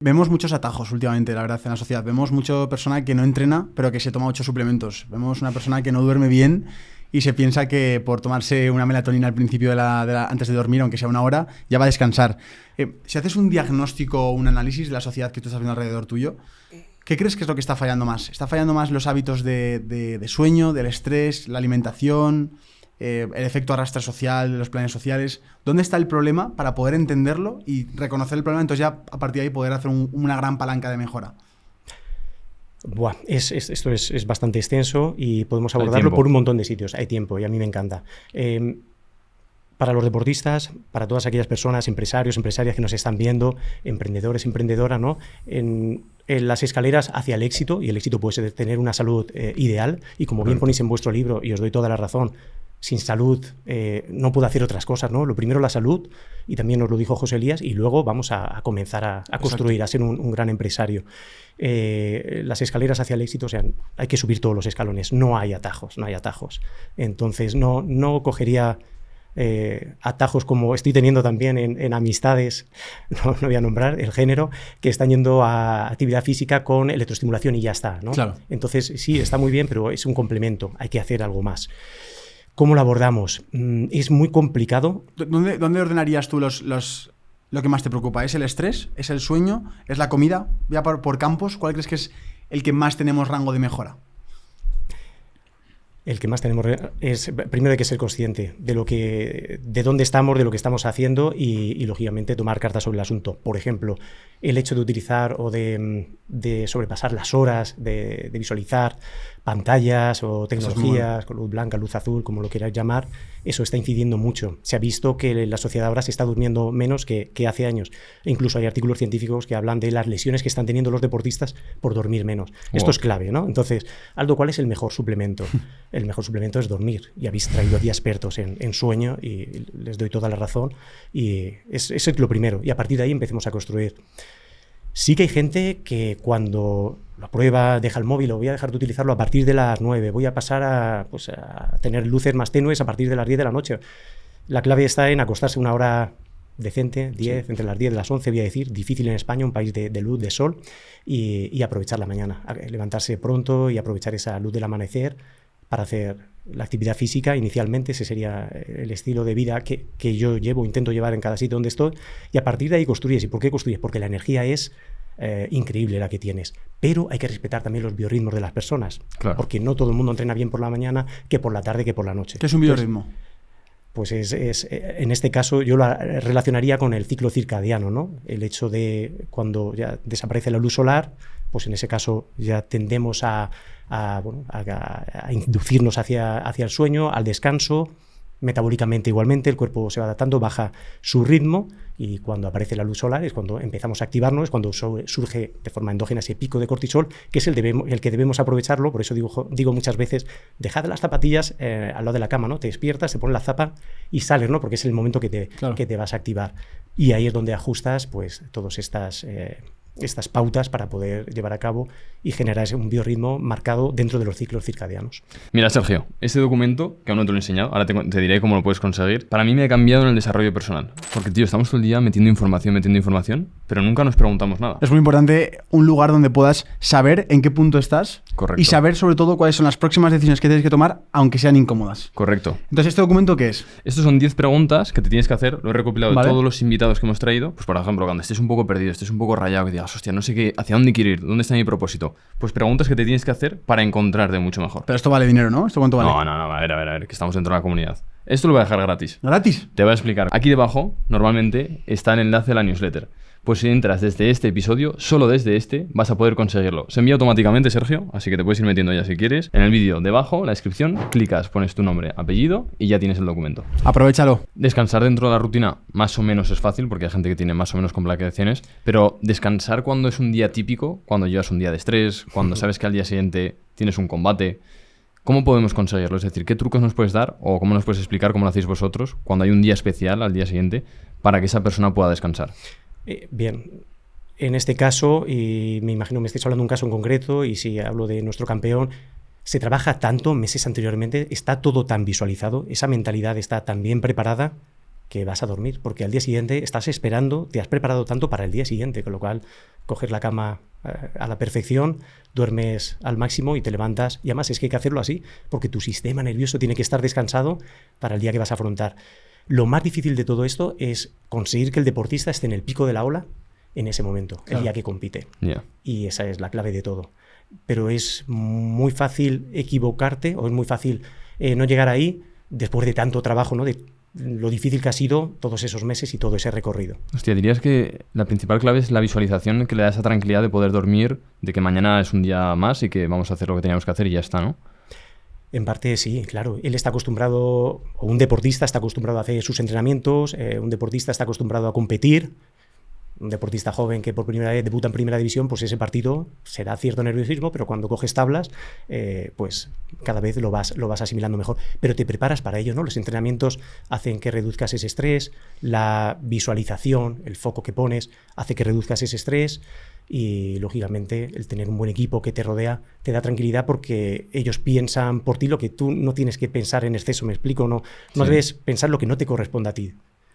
Vemos muchos atajos últimamente, la verdad, en la sociedad. Vemos mucha persona que no entrena, pero que se toma 8 suplementos. Vemos una persona que no duerme bien y se piensa que por tomarse una melatonina al principio antes de dormir, aunque sea una hora, ya va a descansar. Si haces un diagnóstico o un análisis de la sociedad que tú estás viendo alrededor tuyo, ¿qué crees que es lo que está fallando más? ¿Está fallando más los hábitos de sueño, del estrés, la alimentación, el efecto arrastre social de los planes sociales? ¿Dónde está el problema para poder entenderlo y reconocer el problema? Entonces ya a partir de ahí poder hacer una gran palanca de mejora. Buah, esto es bastante extenso y podemos abordarlo por un montón de sitios. Hay tiempo y a mí me encanta. Para los deportistas, para todas aquellas personas, empresarios, empresarias que nos están viendo, emprendedores, emprendedoras, ¿no? En las escaleras hacia el éxito, y el éxito puede ser tener una salud ideal, y como bien ponéis en vuestro libro, y os doy toda la razón, sin salud no puedo hacer otras cosas, ¿no? Lo primero la salud, y también nos lo dijo José Elías, y luego vamos a comenzar a construir, a ser un gran empresario. Las escaleras hacia el éxito, o sea, hay que subir todos los escalones, no hay atajos. Entonces no cogería atajos como estoy teniendo también en amistades, no voy a nombrar el género, que están yendo a actividad física con electroestimulación y ya está, ¿no? Claro. Entonces sí, está muy bien, pero es un complemento, hay que hacer algo más. ¿Cómo lo abordamos? Es muy complicado. ¿Dónde ordenarías tú lo que más te preocupa? ¿Es el estrés? ¿Es el sueño? ¿Es la comida? Ya por campos, ¿cuál crees que es el que más tenemos rango de mejora? El que más tenemos es, primero hay que ser consciente de dónde estamos, de lo que estamos haciendo y lógicamente tomar cartas sobre el asunto. Por ejemplo, el hecho de utilizar o de sobrepasar las horas, de visualizar pantallas o tecnologías, con luz blanca, luz azul, como lo quieras llamar, eso está incidiendo mucho. Se ha visto que la sociedad ahora se está durmiendo menos que hace años. E incluso hay artículos científicos que hablan de las lesiones que están teniendo los deportistas por dormir menos. Esto es clave, ¿no? Entonces, Aldo, ¿cuál es el mejor suplemento? El mejor suplemento es dormir. Y habéis traído aquí a expertos en sueño y les doy toda la razón. Y eso es lo primero. Y a partir de ahí empecemos a construir. Sí que hay gente que cuando lo prueba, deja el móvil o voy a dejar de utilizarlo a partir de las 9, voy a pasar a tener luces más tenues a partir de las 10 de la noche. La clave está en acostarse una hora decente, 10, sí. Entre las 10 y las 11, voy a decir, difícil en España, un país de luz, de sol, y aprovechar la mañana, levantarse pronto y aprovechar esa luz del amanecer para hacer la actividad física. Inicialmente ese sería el estilo de vida que yo intento llevar en cada sitio donde estoy, y a partir de ahí construyes. ¿Y por qué construyes? Porque la energía es increíble la que tienes, pero hay que respetar también los biorritmos de las personas, claro. Porque no todo el mundo entrena bien por la mañana, que por la tarde, que por la noche. ¿Qué es un biorritmo? Pues en este caso yo lo relacionaría con el ciclo circadiano, ¿no? El hecho de cuando ya desaparece la luz solar, pues en ese caso ya tendemos a inducirnos hacia el sueño, al descanso. Metabólicamente igualmente el cuerpo se va adaptando, baja su ritmo, y cuando aparece la luz solar es cuando empezamos a activarnos, es cuando surge de forma endógena ese pico de cortisol, que es el que debemos aprovecharlo. Por eso digo muchas veces, dejad las zapatillas al lado de la cama, ¿no? Te despiertas, te pones la zapa y sales, ¿no? Porque es el momento que te vas a activar. Y ahí es donde ajustas pues todas estas pautas para poder llevar a cabo y generar un biorritmo marcado dentro de los ciclos circadianos. Mira, Sergio, este documento, que aún no te lo he enseñado, ahora te diré cómo lo puedes conseguir, para mí me ha cambiado en el desarrollo personal. Porque, tío, estamos todo el día metiendo información, pero nunca nos preguntamos nada. Es muy importante un lugar donde puedas saber en qué punto estás. Correcto. Y saber, sobre todo, cuáles son las próximas decisiones que tienes que tomar, aunque sean incómodas. Correcto. Entonces, ¿este documento qué es? Estos son 10 preguntas que te tienes que hacer. Lo he recopilado de todos los invitados que hemos traído. Pues, por ejemplo, cuando estés un poco perdido, estés un poco rayado, que digas, hostia, no sé qué, hacia dónde quiero ir, dónde está mi propósito. Pues preguntas que te tienes que hacer para encontrarte mucho mejor. Pero esto vale dinero, ¿no? ¿Esto cuánto vale? No, a ver, que estamos dentro de la comunidad. Esto lo voy a dejar gratis. ¿Gratis? Te voy a explicar. Aquí debajo, normalmente, está el enlace a la newsletter. Pues si entras desde este episodio, solo desde este, vas a poder conseguirlo. Se envía automáticamente, Sergio, así que te puedes ir metiendo ya si quieres. En el vídeo debajo, la descripción, clicas, pones tu nombre, apellido y ya tienes el documento. Aprovechalo. Descansar dentro de la rutina más o menos es fácil, porque hay gente que tiene más o menos complicaciones, pero descansar cuando es un día típico, cuando llevas un día de estrés, cuando sabes que al día siguiente tienes un combate, ¿cómo podemos conseguirlo? Es decir, ¿qué trucos nos puedes dar o cómo nos puedes explicar cómo lo hacéis vosotros cuando hay un día especial al día siguiente para que esa persona pueda descansar? Bien, en este caso, y me imagino me estáis hablando de un caso en concreto, y si hablo de nuestro campeón, se trabaja tanto meses anteriormente, está todo tan visualizado, esa mentalidad está tan bien preparada que vas a dormir, porque al día siguiente estás esperando, te has preparado tanto para el día siguiente, con lo cual coger la cama a la perfección, duermes al máximo y te levantas. Y además es que hay que hacerlo así, porque tu sistema nervioso tiene que estar descansado para el día que vas a afrontar. Lo más difícil de todo esto es conseguir que el deportista esté en el pico de la ola en ese momento, claro, el día que compite. Yeah. Y esa es la clave de todo. Pero es muy fácil equivocarte o es muy fácil no llegar ahí después de tanto trabajo, ¿no? De lo difícil que ha sido todos esos meses y todo ese recorrido. Hostia, dirías que la principal clave es la visualización que le da esa tranquilidad de poder dormir, de que mañana es un día más y que vamos a hacer lo que teníamos que hacer y ya está, ¿no? En parte sí, claro. Él está acostumbrado, o un deportista está acostumbrado a hacer sus entrenamientos, un deportista está acostumbrado a competir. Un deportista joven que por primera vez debuta en primera división, pues ese partido será cierto nerviosismo, pero cuando coges tablas, pues cada vez lo vas asimilando mejor. Pero te preparas para ello, ¿no? Los entrenamientos hacen que reduzcas ese estrés, la visualización, el foco que pones, hace que reduzcas ese estrés y, lógicamente, el tener un buen equipo que te rodea te da tranquilidad porque ellos piensan por ti lo que tú no tienes que pensar en exceso, ¿me explico? No debes pensar lo que no te corresponde a ti.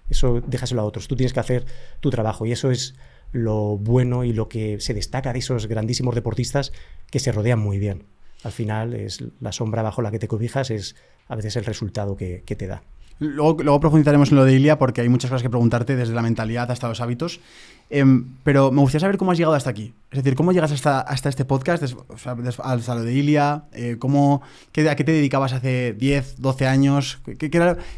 Eso déjaselo a otros, tú tienes que hacer tu trabajo y eso es lo bueno y lo que se destaca de esos grandísimos deportistas que se rodean muy bien. Al final es la sombra bajo la que te cobijas, es a veces el resultado que te da. Luego profundizaremos en lo de Ilia porque hay muchas cosas que preguntarte desde la mentalidad hasta los hábitos, pero me gustaría saber cómo has llegado hasta aquí. Es decir, ¿cómo llegas hasta este podcast, hasta lo de Ilia? ¿A qué te dedicabas hace 10, 12 años?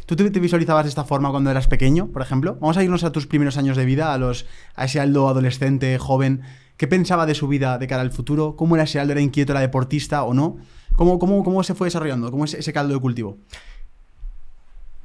¿Tú te visualizabas de esta forma cuando eras pequeño, por ejemplo? Vamos a irnos a tus primeros años de vida, a ese Aldo adolescente, joven. ¿Qué pensaba de su vida de cara al futuro? ¿Cómo era ese Aldo? ¿Era inquieto, era deportista o no? ¿Cómo se fue desarrollando? ¿Cómo es ese caldo de cultivo?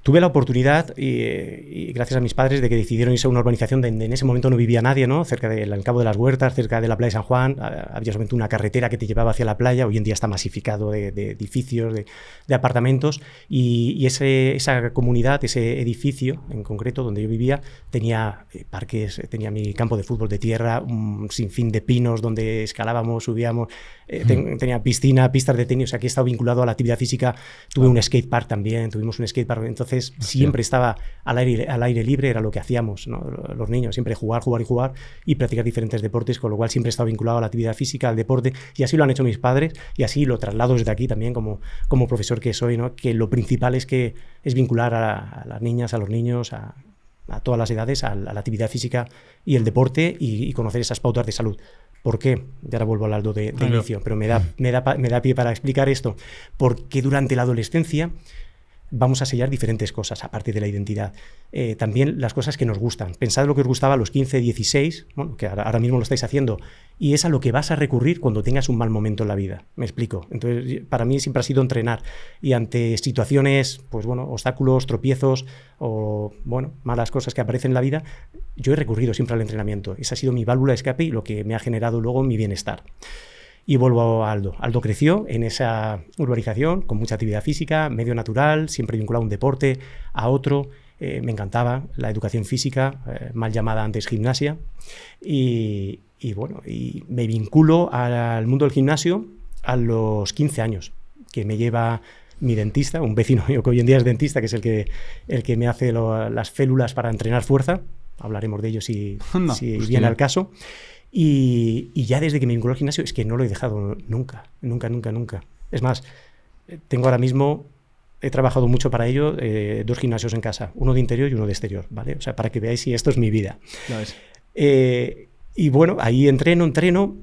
Tuve la oportunidad, y gracias a mis padres, de que decidieron irse a una urbanización donde en ese momento no vivía nadie, ¿no? Cerca del Cabo de las Huertas, cerca de la playa de San Juan. Había solamente una carretera que te llevaba hacia la playa. Hoy en día está masificado de edificios, de apartamentos. Y esa comunidad, ese edificio en concreto donde yo vivía, tenía parques, tenía mi campo de fútbol de tierra, un sinfín de pinos donde escalábamos, subíamos. Tenía piscina, pistas de tenis. O sea, que he estado vinculado a la actividad física. Tuve un skatepark también, tuvimos un skatepark. Entonces, siempre estaba al aire libre, era lo que hacíamos, ¿no? Los niños, siempre jugar y practicar diferentes deportes, con lo cual siempre he estado vinculado a la actividad física, al deporte, y así lo han hecho mis padres, y así lo traslado desde aquí también como profesor que soy, ¿no? Que lo principal es vincular a las niñas, a los niños, a todas las edades, a la actividad física y el deporte y conocer esas pautas de salud. ¿Por qué? Y ahora vuelvo al Aldo de inicio, pero me da pie para explicar esto. Porque durante la adolescencia vamos a sellar diferentes cosas, aparte de la identidad. También las cosas que nos gustan. Pensad lo que os gustaba a los 15, 16, bueno, que ahora mismo lo estáis haciendo, y es a lo que vas a recurrir cuando tengas un mal momento en la vida. ¿Me explico? Entonces, para mí siempre ha sido entrenar. Y ante situaciones, pues bueno, obstáculos, tropiezos o, bueno, malas cosas que aparecen en la vida, yo he recurrido siempre al entrenamiento. Esa ha sido mi válvula de escape y lo que me ha generado luego mi bienestar. Y vuelvo a Aldo. Aldo creció en esa urbanización con mucha actividad física, medio natural, siempre vinculado a un deporte, a otro. Me encantaba la educación física, mal llamada antes gimnasia. Y bueno, y me vinculo al mundo del gimnasio a los 15 años, que me lleva mi dentista, un vecino mío que hoy en día es dentista, que es el que me hace las félulas para entrenar fuerza. Hablaremos de ello si viene al caso. Y ya desde que me vinculé al gimnasio es que no lo he dejado nunca. Es más, tengo ahora mismo, he trabajado mucho para ello, 2 gimnasios en casa, uno de interior y uno de exterior, ¿vale? O sea, para que veáis si esto es mi vida. Y bueno, ahí entreno,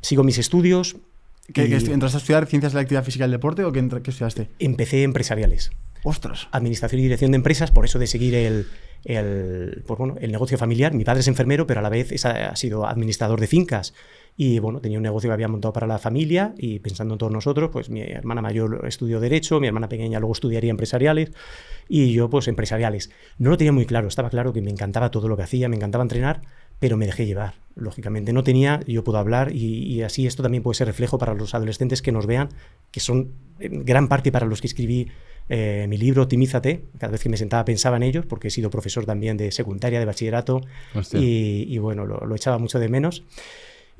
sigo mis estudios. ¿Entraste a estudiar Ciencias de la Actividad Física y el Deporte o qué estudiaste? Empecé empresariales. ¡Ostras! Administración y dirección de empresas, por eso de seguir el negocio familiar. Mi padre es enfermero, pero a la vez ha sido administrador de fincas. Y bueno, tenía un negocio que había montado para la familia y pensando en todos nosotros, pues mi hermana mayor estudió Derecho, mi hermana pequeña luego estudiaría empresariales y yo pues empresariales. No lo tenía muy claro, estaba claro que me encantaba todo lo que hacía, me encantaba entrenar, pero me dejé llevar, lógicamente. No tenía, yo puedo hablar y así esto también puede ser reflejo para los adolescentes que nos vean, que son en gran parte para los que escribí mi libro Optimízate. Cada vez que me sentaba pensaba en ellos, porque he sido profesor también de secundaria, de bachillerato y bueno, lo echaba mucho de menos.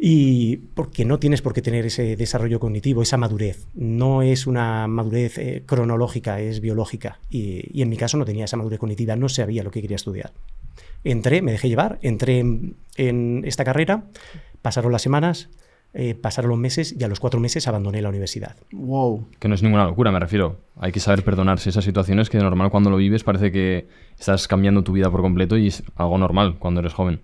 Y porque no tienes por qué tener ese desarrollo cognitivo, esa madurez. No es una madurez cronológica, es biológica. Y en mi caso no tenía esa madurez cognitiva, no sabía lo que quería estudiar. Entré, me dejé llevar, entré en esta carrera, pasaron las semanas, pasaron los meses y a los 4 meses abandoné la universidad. Wow. Que no es ninguna locura, me refiero. Hay que saber perdonarse esas situaciones que de normal cuando lo vives parece que estás cambiando tu vida por completo y es algo normal cuando eres joven.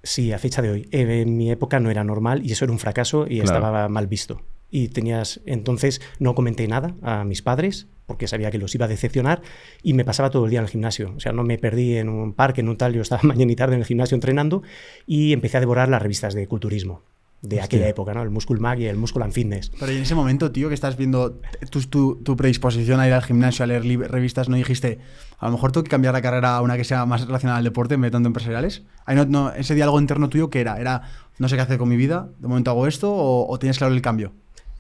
Sí, a fecha de hoy. En mi época no era normal y eso era un fracaso y estaba mal visto. Y entonces no comenté nada a mis padres porque sabía que los iba a decepcionar y me pasaba todo el día en el gimnasio. O sea, no me perdí en un parque, en un tal, yo estaba mañana y tarde en el gimnasio entrenando y empecé a devorar las revistas de culturismo de aquella época, ¿no? El Muscle Mag y el Muscle and Fitness. Pero en ese momento, tío, que estás viendo tu predisposición a ir al gimnasio, a leer revistas, ¿no dijiste, a lo mejor tengo que cambiar la carrera a una que sea más relacionada al deporte en vez de tanto empresariales? Ahí ese diálogo interno tuyo, ¿qué era? ¿Era no sé qué hacer con mi vida? ¿De momento hago esto? ¿O tienes claro el cambio?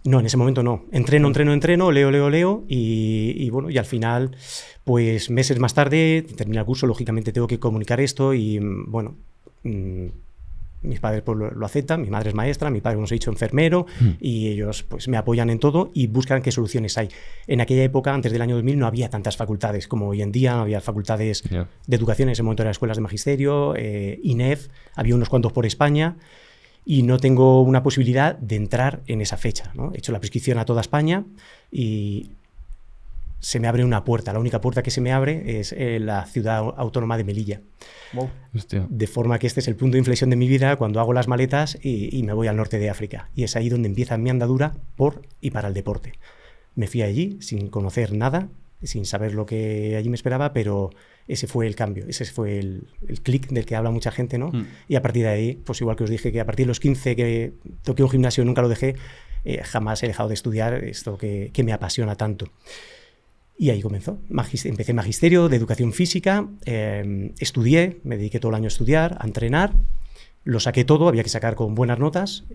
No, en ese momento no. Entreno, leo y bueno, y al final, pues meses más tarde, termina el curso, lógicamente tengo que comunicar esto y bueno... mis padres pues, lo aceptan, mi madre es maestra, mi padre, como os he dicho, enfermero, y ellos pues me apoyan en todo y buscan qué soluciones hay. En aquella época, antes del año 2000, no había tantas facultades como hoy en día, no había facultades de educación, en ese momento eran escuelas de magisterio, INEF, había unos cuantos por España, y no tengo una posibilidad de entrar en esa fecha, ¿no? He hecho la prescripción a toda España y se me abre una puerta. La única puerta que se me abre es la ciudad autónoma de Melilla. Wow. De forma que este es el punto de inflexión de mi vida cuando hago las maletas y me voy al norte de África. Y es ahí donde empieza mi andadura por y para el deporte. Me fui allí sin conocer nada, sin saber lo que allí me esperaba, pero ese fue el cambio, ese fue el clic del que habla mucha gente, ¿no? Y a partir de ahí, pues igual que os dije que a partir de los 15 que toqué un gimnasio, nunca lo dejé, jamás he dejado de estudiar esto que me apasiona tanto. Y ahí comenzó. Empecé magisterio de educación física, estudié, me dediqué todo el año a estudiar, a entrenar, lo saqué todo, había que sacar con buenas notas,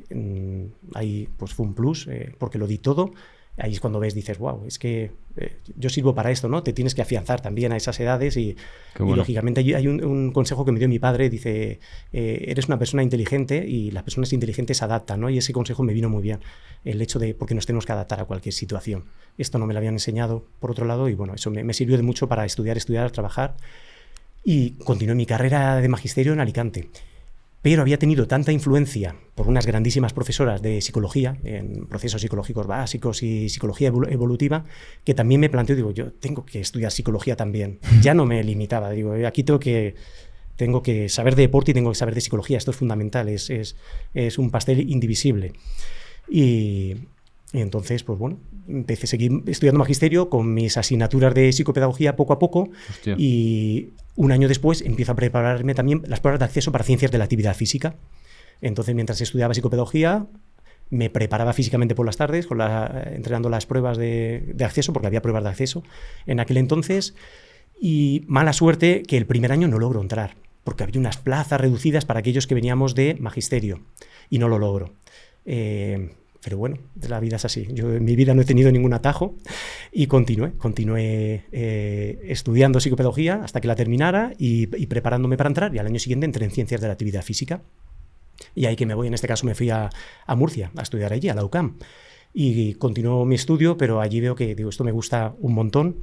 ahí pues fue un plus porque lo di todo. Ahí es cuando dices, wow, es que yo sirvo para esto, ¿no? Te tienes que afianzar también a esas edades y lógicamente hay un consejo que me dio mi padre, dice, eres una persona inteligente y las personas inteligentes se adaptan, ¿no? Y ese consejo me vino muy bien, el hecho de porque nos tenemos que adaptar a cualquier situación. Esto no me lo habían enseñado por otro lado y bueno, eso me sirvió de mucho para estudiar, trabajar y continué mi carrera de magisterio en Alicante. Pero había tenido tanta influencia por unas grandísimas profesoras de psicología, en procesos psicológicos básicos y psicología evolutiva, que también me planteo, digo, yo tengo que estudiar psicología también. Ya no me limitaba, digo, aquí tengo que saber de deporte y tengo que saber de psicología, esto es fundamental, es un pastel indivisible. Y entonces, pues bueno, empecé a seguir estudiando magisterio con mis asignaturas de psicopedagogía poco a poco. Hostia. Y un año después empiezo a prepararme también las pruebas de acceso para ciencias de la actividad física. Entonces, mientras estudiaba psicopedagogía, me preparaba físicamente por las tardes, entrenando las pruebas de acceso, porque había pruebas de acceso en aquel entonces. Y mala suerte que el primer año no logro entrar, porque había unas plazas reducidas para aquellos que veníamos de magisterio, y no lo logro. Pero bueno, la vida es así. Yo en mi vida no he tenido ningún atajo y continué estudiando psicopedagogía hasta que la terminara y preparándome para entrar. Y al año siguiente entré en ciencias de la actividad física. Y ahí que me voy, en este caso me fui a Murcia a estudiar allí, a la UCAM. Y continuó mi estudio, pero allí veo que digo, esto me gusta un montón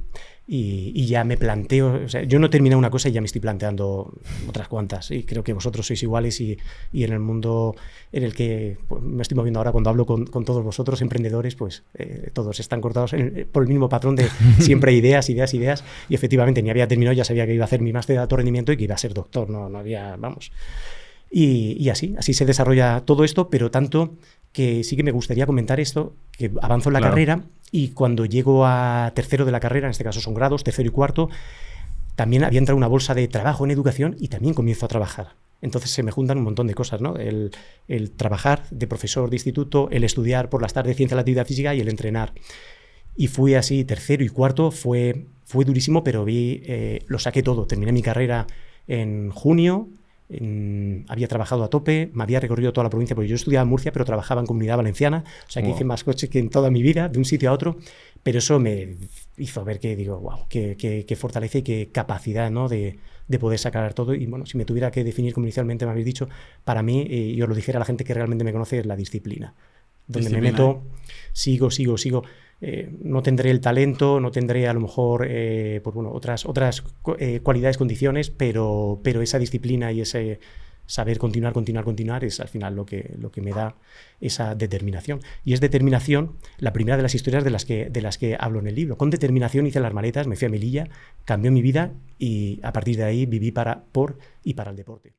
y ya me planteo, o sea, yo no terminé una cosa y ya me estoy planteando otras cuantas y creo que vosotros sois iguales y en el mundo en el que pues, me estoy moviendo ahora cuando hablo con todos vosotros, emprendedores, pues todos están cortados por el mismo patrón de siempre ideas y efectivamente ni había terminado, ya sabía que iba a hacer mi máster de alto rendimiento y que iba a ser doctor, no había, vamos. Y así se desarrolla todo esto, pero tanto que sí que me gustaría comentar esto, que avanzo en la carrera y cuando llego a tercero de la carrera, en este caso son grados, tercero y cuarto, también había entrado una bolsa de trabajo en educación y también comienzo a trabajar. Entonces se me juntan un montón de cosas, ¿no? El trabajar de profesor de instituto, el estudiar por las tardes ciencia de la actividad física y el entrenar. Y fui así, tercero y cuarto, fue durísimo, pero lo saqué todo. Terminé mi carrera en junio, había trabajado a tope, me había recorrido toda la provincia, porque yo estudiaba en Murcia, pero trabajaba en Comunidad Valenciana, o sea que hice más coches que en toda mi vida, de un sitio a otro, pero eso me hizo ver que digo, wow, qué fortaleza y qué capacidad, ¿no? de poder sacar todo. Y bueno, si me tuviera que definir, como inicialmente me habéis dicho, para mí, y os lo dijera a la gente que realmente me conoce, es la disciplina. Donde me meto, sigo. No tendré el talento, no tendré a lo mejor pues bueno, otras cualidades, condiciones, pero esa disciplina y ese saber continuar es al final lo que me da esa determinación. Y es determinación la primera de las historias de las que hablo en el libro. Con determinación hice las maletas, me fui a Melilla, cambió mi vida y a partir de ahí viví por y para el deporte.